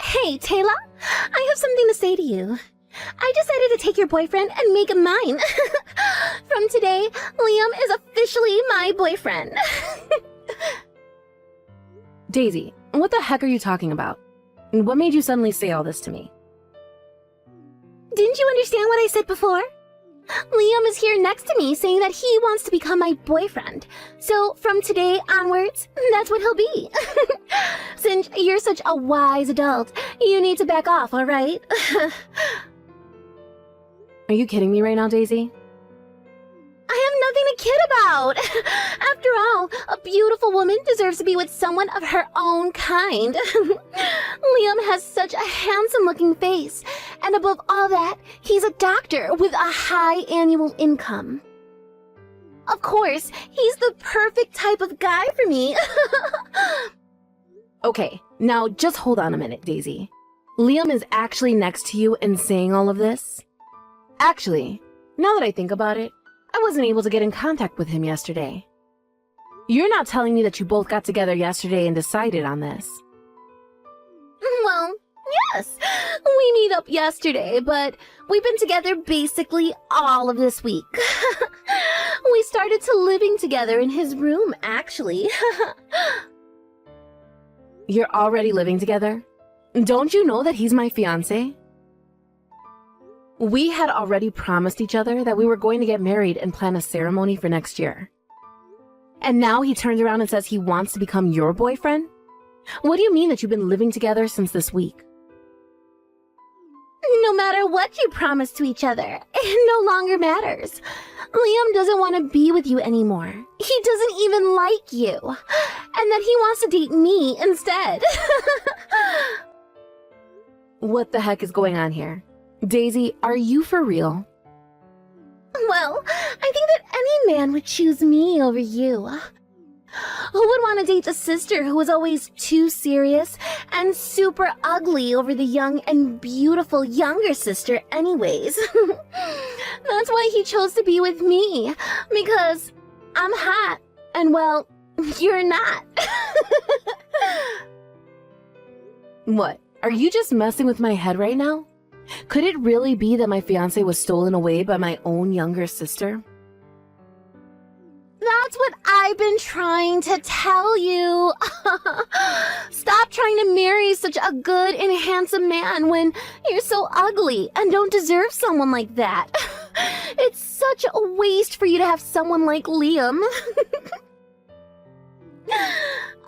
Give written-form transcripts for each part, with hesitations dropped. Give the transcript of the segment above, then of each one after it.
Hey, Taylor, I have something to say to you. I decided to take your boyfriend and make him mine. From today, Liam is officially my boyfriend. Daisy, what the heck are you talking about? And what made you suddenly say all this to me? Didn't you understand what I said before? Liam is here next to me saying that he wants to become my boyfriend. So from today onwards, that's what he'll be. Since you're such a wise adult, you need to back off, all right? Are you kidding me right now, Daisy? I have nothing to kid about. After all, a beautiful woman deserves to be with someone of her own kind. Liam has such a handsome-looking face, and above all that, he's a doctor with a high annual income. Of course, he's the perfect type of guy for me. Okay, now just hold on a minute, Daisy. Liam is actually next to you and saying all of this? Actually, now that I think about it, I wasn't able to get in contact with him yesterday. You're not telling me that you both got together yesterday and decided on this. Well, yes, we meet up yesterday, but we've been together basically all of this week. We started to living together in his room, actually. You're already living together? Don't you know that he's my fiancé? We had already promised each other that we were going to get married and plan a ceremony for next year. And now he turns around and says he wants to become your boyfriend? What do you mean that you've been living together since this week? No matter what you promise to each other, it no longer matters. Liam doesn't want to be with you anymore. He doesn't even like you. And that he wants to date me instead. What the heck is going on here? Daisy, are you for real? Well, I think that any man would choose me over you. Who would want to date the sister who was always too serious and super ugly over the young and beautiful younger sister anyways? That's why he chose to be with me, because I'm hot, and well, you're not. What, are you just messing with my head right now? Could it really be that my fiancé was stolen away by my own younger sister? That's what I've been trying to tell you. Stop trying to marry such a good and handsome man when you're so ugly and don't deserve someone like that. It's such a waste for you to have someone like Liam.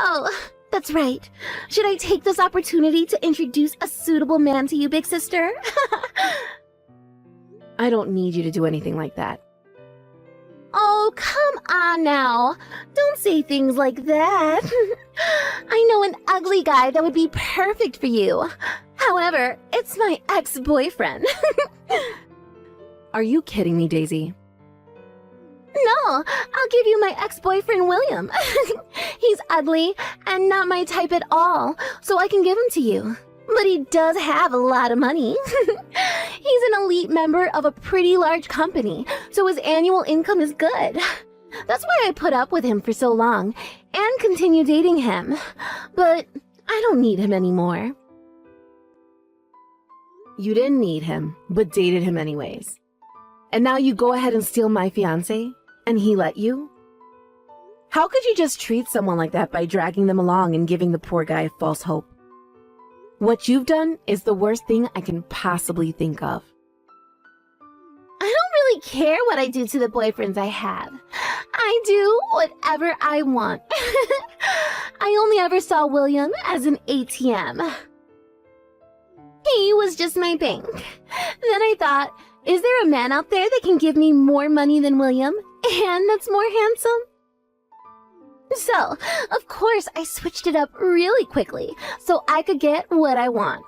Oh, that's right. Should I take this opportunity to introduce a suitable man to you, big sister? I don't need you to do anything like that. Oh, come on now. Don't say things like that. I know an ugly guy that would be perfect for you. However, it's my ex-boyfriend. Are you kidding me, Daisy? No, I'll give you my ex-boyfriend, William. He's ugly and not my type at all, so I can give him to you. But he does have a lot of money. He's an elite member of a pretty large company, so his annual income is good. That's why I put up with him for so long and continue dating him. But I don't need him anymore. You didn't need him, but dated him anyways. And now you go ahead and steal my fiancé, and he let you? How could you just treat someone like that by dragging them along and giving the poor guy false hope? What you've done is the worst thing I can possibly think of. I don't really care what I do to the boyfriends I have. I do whatever I want. I only ever saw William as an ATM. He was just my bank. Then I thought, is there a man out there that can give me more money than William, and that's more handsome? So, of course, I switched it up really quickly so I could get what I want.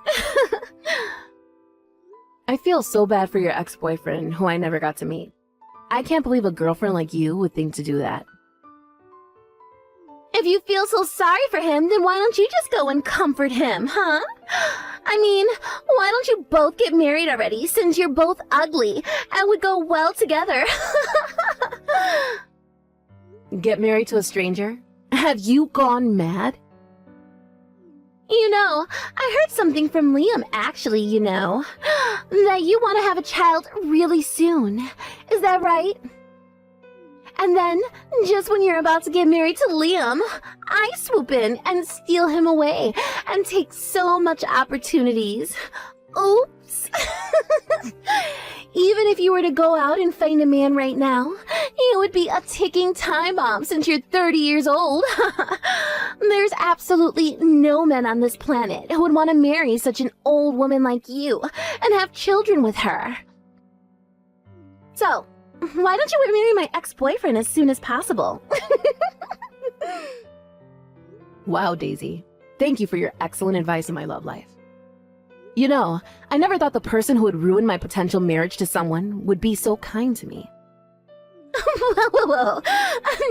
I feel so bad for your ex-boyfriend, who I never got to meet. I can't believe a girlfriend like you would think to do that. If you feel so sorry for him, then why don't you just go and comfort him, huh? I mean, why don't you both get married already, since you're both ugly and would go well together? Get married to a stranger? Have you gone mad? I heard something from Liam actually, that you want to have a child really soon. Is that right? And then, just when you're about to get married to Liam, I swoop in and steal him away and take so much opportunities. Oops. Even if you were to go out and find a man right now, it would be a ticking time bomb since you're 30 years old. There's absolutely no men on this planet who would want to marry such an old woman like you and have children with her. So, why don't you marry my ex-boyfriend as soon as possible? Wow, Daisy. Thank you for your excellent advice in my love life. I never thought the person who would ruin my potential marriage to someone would be so kind to me. Whoa.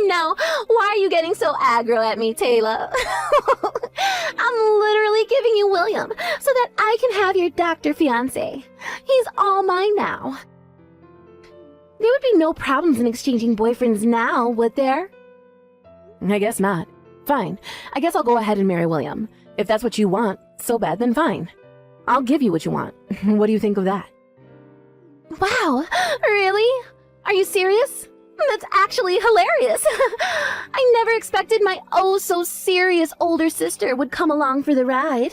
Now, why are you getting so aggro at me, Taylor? I'm literally giving you William so that I can have your doctor fiancé. He's all mine now. There would be no problems in exchanging boyfriends now, would there? I guess not. Fine. I guess I'll go ahead and marry William. If that's what you want so bad, then fine. I'll give you what you want. What do you think of that? Wow, really? Are you serious? That's actually hilarious. I never expected my oh-so-serious older sister would come along for the ride.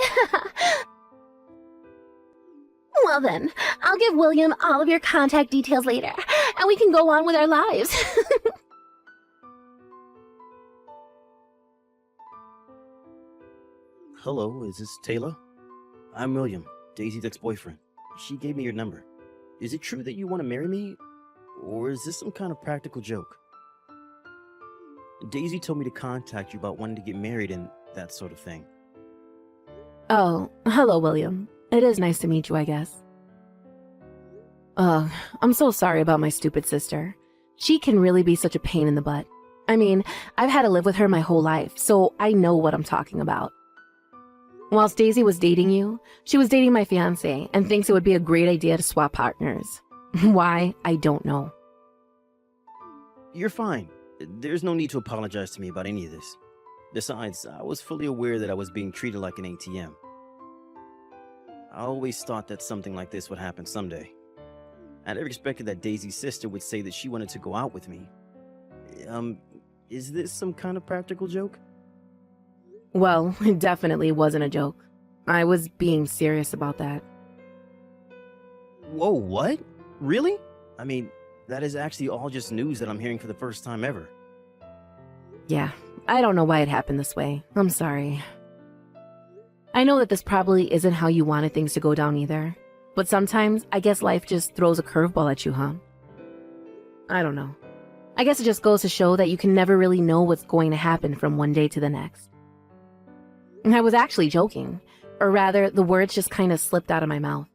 Well then, I'll give William all of your contact details later, and we can go on with our lives. Hello, is this Taylor? I'm William, Daisy's ex-boyfriend. She gave me your number. Is it true that you want to marry me? Or is this some kind of practical joke? Daisy told me to contact you about wanting to get married and that sort of thing. Oh, hello, William. It is nice to meet you, I guess. I'm so sorry about my stupid sister. She can really be such a pain in the butt. I mean, I've had to live with her my whole life, so I know what I'm talking about. Whilst Daisy was dating you, she was dating my fiancé and thinks it would be a great idea to swap partners. Why, I don't know. You're fine. There's no need to apologize to me about any of this. Besides, I was fully aware that I was being treated like an ATM. I always thought that something like this would happen someday. I never expected that Daisy's sister would say that she wanted to go out with me. Is this some kind of practical joke? Well, it definitely wasn't a joke. I was being serious about that. Whoa, what? Really? I mean, that is actually all just news that I'm hearing for the first time ever. Yeah, I don't know why it happened this way. I'm sorry. I know that this probably isn't how you wanted things to go down either. But sometimes, I guess life just throws a curveball at you, huh? I don't know. I guess it just goes to show that you can never really know what's going to happen from one day to the next. I was actually joking. Or rather, the words just kind of slipped out of my mouth.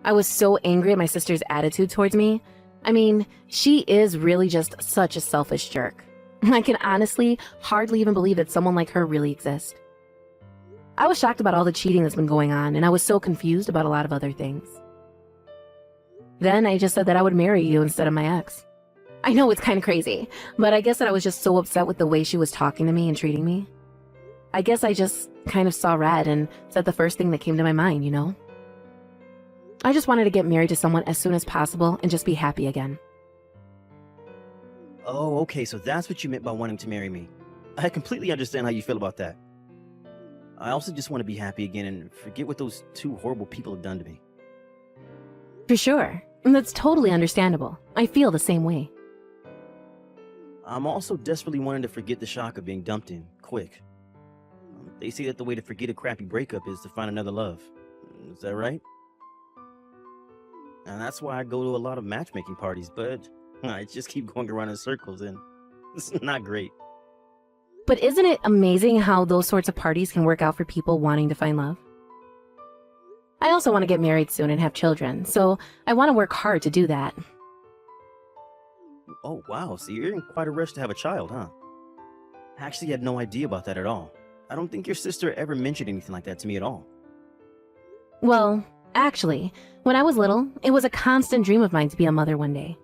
I was so angry at my sister's attitude towards me. I mean, she is really just such a selfish jerk. I can honestly hardly even believe that someone like her really exists. I was shocked about all the cheating that's been going on, and I was so confused about a lot of other things. Then I just said that I would marry you instead of my ex. I know it's kind of crazy, but I guess that I was just so upset with the way she was talking to me and treating me. I guess I just kind of saw red and said the first thing that came to my mind, you know? I just wanted to get married to someone as soon as possible and just be happy again. Oh, okay, so that's what you meant by wanting to marry me. I completely understand how you feel about that. I also just want to be happy again and forget what those two horrible people have done to me. For sure. And that's totally understandable. I feel the same way. I'm also desperately wanting to forget the shock of being dumped in, quick. They say that the way to forget a crappy breakup is to find another love. Is that right? And that's why I go to a lot of matchmaking parties, but I just keep going around in circles and it's not great. But isn't it amazing how those sorts of parties can work out for people wanting to find love? I also want to get married soon and have children, so I want to work hard to do that. Oh, wow, so you're in quite a rush to have a child, huh? I actually had no idea about that at all. I don't think your sister ever mentioned anything like that to me at all. Well, actually, when I was little, it was a constant dream of mine to be a mother one day.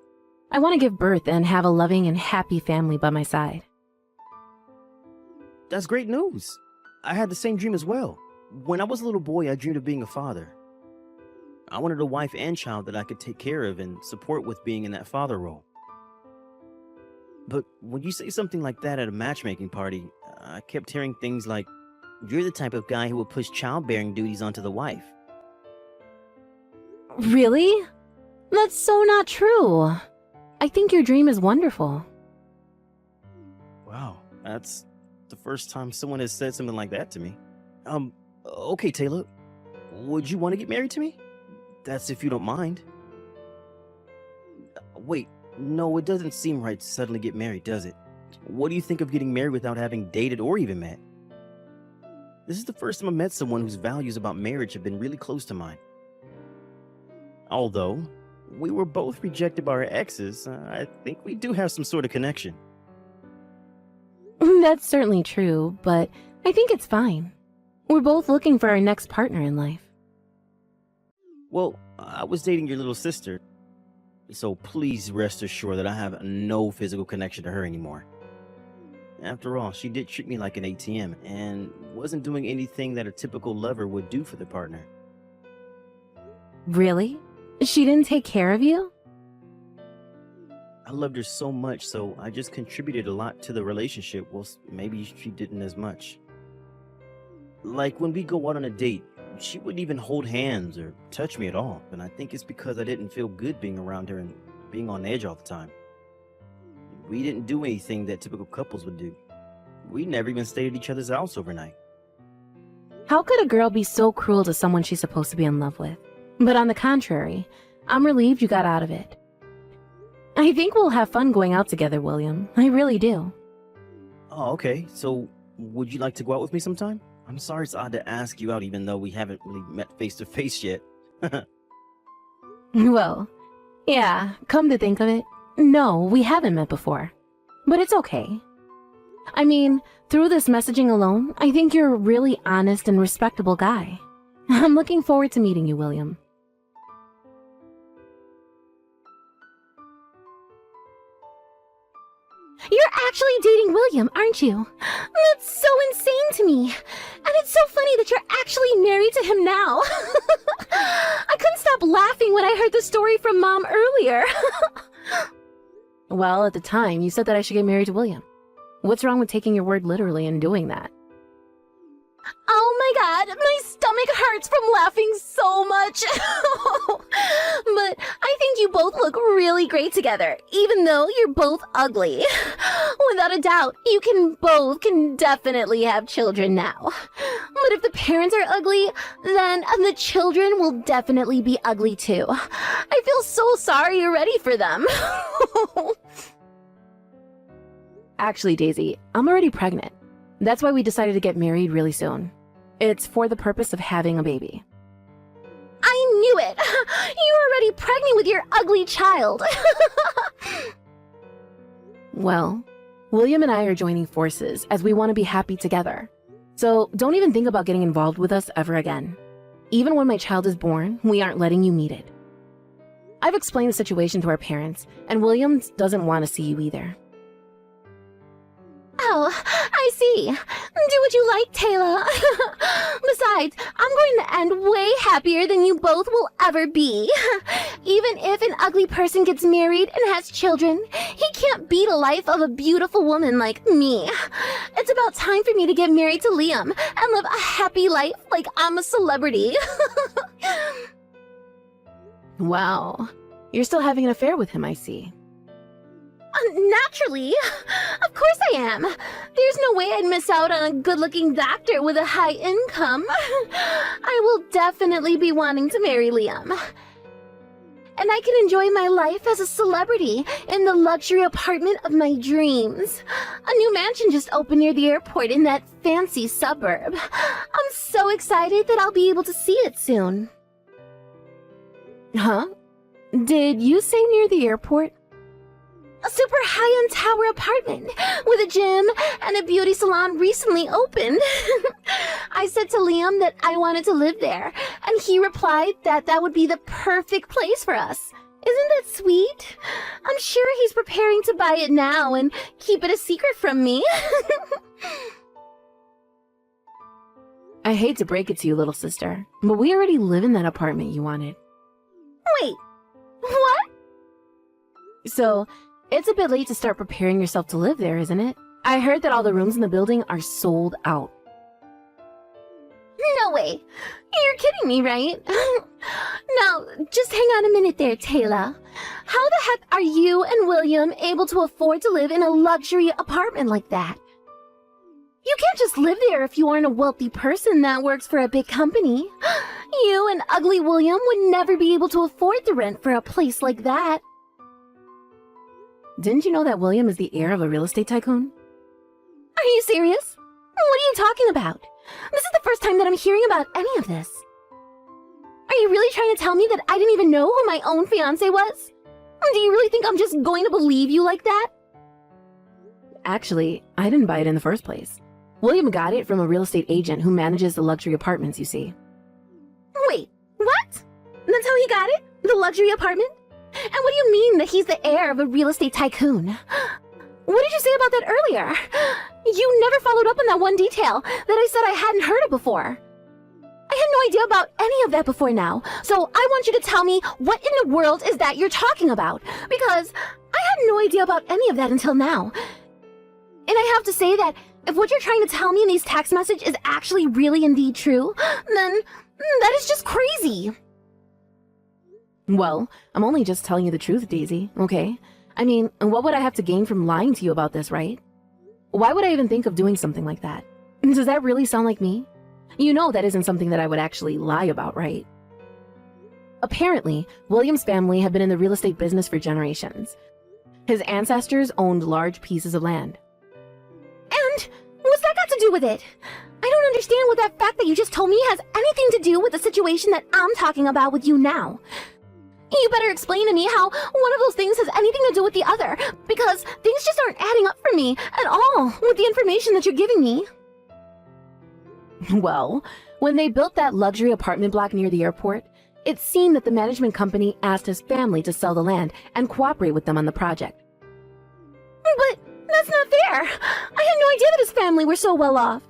I want to give birth and have a loving and happy family by my side. That's great news. I had the same dream as well. When I was a little boy, I dreamed of being a father. I wanted a wife and child that I could take care of and support with being in that father role. But when you say something like that at a matchmaking party, I kept hearing things like, "You're the type of guy who will push childbearing duties onto the wife." Really? That's so not true. I think your dream is wonderful. Wow, that's the first time someone has said something like that to me. Okay, Taylor, would you want to get married to me? That's if you don't mind. Wait, no, it doesn't seem right to suddenly get married, does it? What do you think of getting married without having dated or even met? This is the first time I met someone whose values about marriage have been really close to mine. Although we were both rejected by our exes, I think we do have some sort of connection. That's certainly true, but I think it's fine. We're both looking for our next partner in life. Well, I was dating your little sister, so please rest assured that I have no physical connection to her anymore. After all, she did treat me like an ATM and wasn't doing anything that a typical lover would do for their partner. Really? She didn't take care of you? I loved her so much, so I just contributed a lot to the relationship, while maybe she didn't as much. Like when we go out on a date, she wouldn't even hold hands or touch me at all, and I think it's because I didn't feel good being around her and being on edge all the time. We didn't do anything that typical couples would do. We never even stayed at each other's house overnight. How could a girl be so cruel to someone she's supposed to be in love with? But on the contrary, I'm relieved you got out of it. I think we'll have fun going out together, William. I really do. Oh, okay. So, would you like to go out with me sometime? I'm sorry it's odd to ask you out even though we haven't really met face to face yet. Well, yeah, come to think of it, no, we haven't met before. But it's okay. I mean, through this messaging alone, I think you're a really honest and respectable guy. I'm looking forward to meeting you, William. You're actually dating William, aren't you? That's so insane to me. And it's so funny that you're actually married to him now. I couldn't stop laughing when I heard the story from Mom earlier. Well, at the time, you said that I should get married to William. What's wrong with taking your word literally and doing that? Oh my god, my stomach hurts from laughing so much. But I think you both look really great together, even though you're both ugly. Without a doubt, you can definitely have children now. But if the parents are ugly, then the children will definitely be ugly too. I feel so sorry already for them. Actually, Daisy, I'm already pregnant. That's why we decided to get married really soon. It's for the purpose of having a baby. I knew it! You're already pregnant with your ugly child! Well, William and I are joining forces as we want to be happy together. So don't even think about getting involved with us ever again. Even when my child is born, we aren't letting you meet it. I've explained the situation to our parents, and William doesn't want to see you either. Oh, I see. Do what you like, Taylor. Besides, I'm going to end way happier than you both will ever be. Even if an ugly person gets married and has children, he can't beat a life of a beautiful woman like me. It's about time for me to get married to Liam and live a happy life like I'm a celebrity. Wow, you're still having an affair with him, I see. Naturally. Of course I am. There's no way I'd miss out on a good-looking doctor with a high income. I will definitely be wanting to marry Liam. And I can enjoy my life as a celebrity in the luxury apartment of my dreams. A new mansion just opened near the airport in that fancy suburb. I'm so excited that I'll be able to see it soon. Huh? Did you say near the airport? A super high-end tower apartment with a gym and a beauty salon recently opened. I said to Liam that I wanted to live there, and he replied that that would be the perfect place for us. Isn't that sweet? I'm sure he's preparing to buy it now and keep it a secret from me. I hate to break it to you, little sister, but we already live in that apartment you wanted. Wait, what? So, it's a bit late to start preparing yourself to live there, isn't it? I heard that all the rooms in the building are sold out. No way. You're kidding me, right? Now, just hang on a minute there, Taylor. How the heck are you and William able to afford to live in a luxury apartment like that? You can't just live there if you aren't a wealthy person that works for a big company. You and ugly William would never be able to afford the rent for a place like that. Didn't you know that William is the heir of a real estate tycoon? Are you serious? What are you talking about? This is the first time that I'm hearing about any of this. Are you really trying to tell me that I didn't even know who my own fiancé was? Do you really think I'm just going to believe you like that? Actually, I didn't buy it in the first place. William got it from a real estate agent who manages the luxury apartments, you see. Wait, what? That's how he got it? The luxury apartment? And what do you mean that he's the heir of a real estate tycoon? What did you say about that earlier? You never followed up on that one detail that I said I hadn't heard of before. I had no idea about any of that before now, so I want you to tell me what in the world is that you're talking about, because I had no idea about any of that until now. And I have to say that if what you're trying to tell me in these text messages is actually really indeed true, then that is just crazy. Well, I'm only just telling you the truth, Daisy, okay? I mean, what would I have to gain from lying to you about this, right? Why would I even think of doing something like that? Does that really sound like me? You know that isn't something that I would actually lie about, right? Apparently, William's family had been in the real estate business for generations. His ancestors owned large pieces of land. And what's that got to do with it? I don't understand what that fact that you just told me has anything to do with the situation that I'm talking about with you now. You better explain to me how one of those things has anything to do with the other, because things just aren't adding up for me at all with the information that you're giving me. Well, when they built that luxury apartment block near the airport, it seemed that the management company asked his family to sell the land and cooperate with them on the project. But that's not fair. I had no idea that his family were so well off.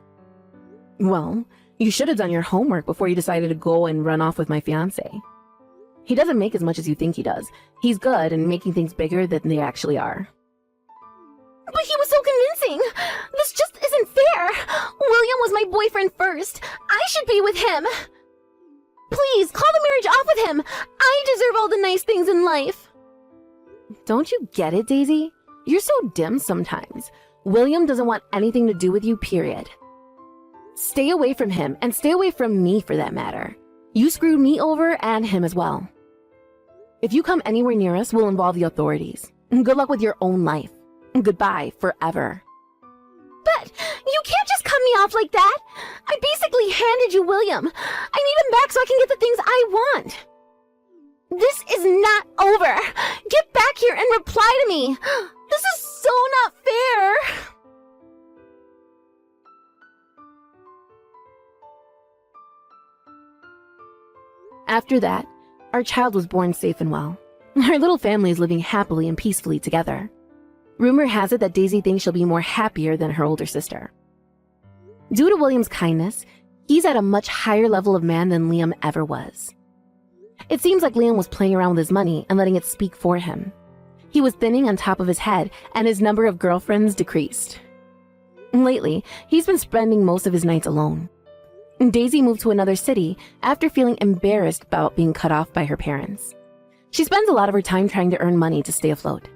Well, you should have done your homework before you decided to go and run off with my fiancé. He doesn't make as much as you think he does. He's good in making things bigger than they actually are. But he was so convincing. This just isn't fair. William was my boyfriend first. I should be with him. Please, call the marriage off with him. I deserve all the nice things in life. Don't you get it, Daisy? You're so dim sometimes. William doesn't want anything to do with you, period. Stay away from him, and stay away from me for that matter. You screwed me over and him as well. If you come anywhere near us, we'll involve the authorities. Good luck with your own life. Goodbye forever. But you can't just cut me off like that. I basically handed you William. I need him back so I can get the things I want. This is not over. Get back here and reply to me. This is so not fair. After that, our child was born safe and well. Our little family is living happily and peacefully together. Rumor has it that Daisy thinks she'll be more happier than her older sister. Due to William's kindness, he's at a much higher level of man than Liam ever was. It seems like Liam was playing around with his money and letting it speak for him. He was thinning on top of his head, and his number of girlfriends decreased. Lately, he's been spending most of his nights alone. Daisy moved to another city after feeling embarrassed about being cut off by her parents. She spends a lot of her time trying to earn money to stay afloat.